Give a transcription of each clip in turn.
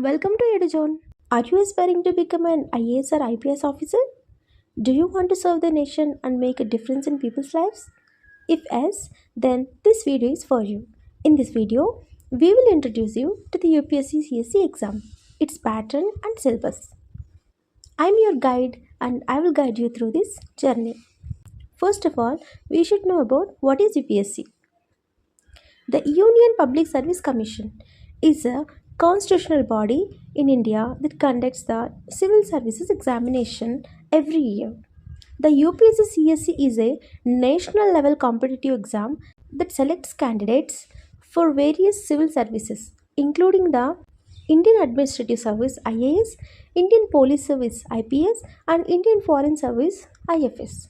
Welcome to EduZone. Are you aspiring to become an IAS or IPS officer? Do you want to serve the nation and make a difference in people's lives? If yes, then this video is for you. In this video, we will introduce you to the UPSC CSE exam, its pattern and syllabus. I am your guide and I will guide you through this journey. First of all, we should know about what is UPSC. The Union Public Service Commission is a constitutional body in India that conducts the civil services examination every year. The UPSC CSE is a national level competitive exam that selects candidates for various civil services, including the Indian Administrative Service IAS, Indian Police Service IPS, and Indian Foreign Service IFS.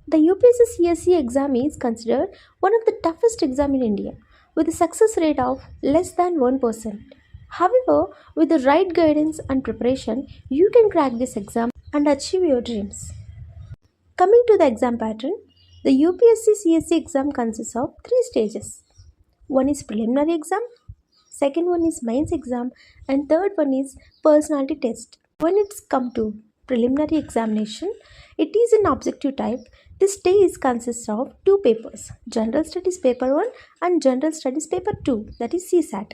The UPSC CSE exam is considered one of the toughest exams in India with a success rate of less than 1%. However, with the right guidance and preparation, you can crack this exam and achieve your dreams. Coming to the exam pattern, the UPSC CSE exam consists of three stages. One is preliminary exam, second one is mains exam, and third one is personality test. When it's come to preliminary examination, it is an objective type. This test consists of two papers, General Studies Paper 1 and General Studies Paper 2, that is CSAT.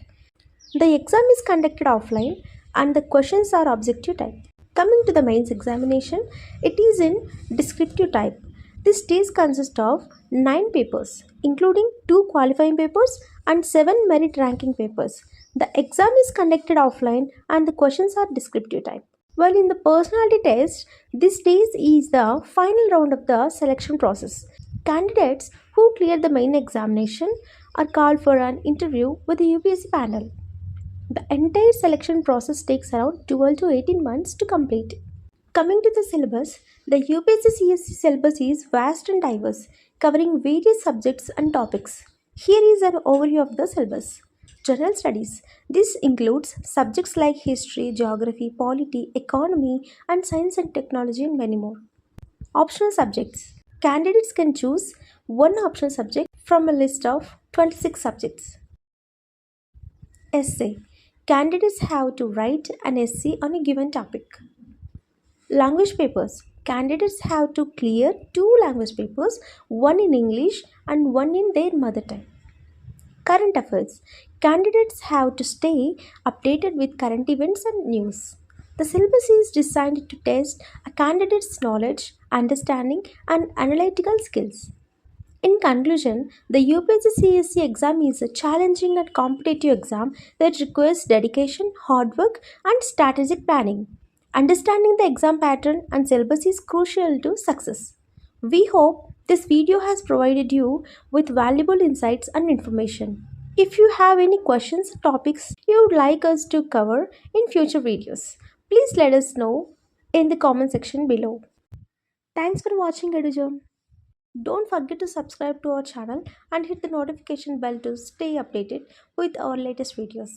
The exam is conducted offline and the questions are objective type. Coming to the mains examination, it is in descriptive type. This test consists of 9 papers, including 2 qualifying papers and 7 merit ranking papers. The exam is conducted offline and the questions are descriptive type. While in the personality test, this test is the final round of the selection process. Candidates who clear the main examination are called for an interview with the UPSC panel. The entire selection process takes around 12 to 18 months to complete. Coming to the syllabus, the UPSC CSE syllabus is vast and diverse, covering various subjects and topics. Here is an overview of the syllabus. General Studies. This includes subjects like history, geography, polity, economy, and science and technology, and many more. Optional subjects. Candidates can choose one optional subject from a list of 26 subjects. Essay. Candidates have to write an essay on a given topic. Language papers. Candidates have to clear 2 language papers, one in English and one in their mother tongue. Current affairs. Candidates have to stay updated with current events and news. The syllabus is designed to test a candidate's knowledge, understanding, and analytical skills. In conclusion, the UPSC CSE exam is a challenging and competitive exam that requires dedication, hard work, and strategic planning. Understanding the exam pattern and syllabus is crucial to success. We hope this video has provided you with valuable insights and information. If you have any questions or topics you would like us to cover in future videos, please let us know in the comment section below. Thanks for watching EduZone. Don't forget to subscribe to our channel and hit the notification bell to stay updated with our latest videos.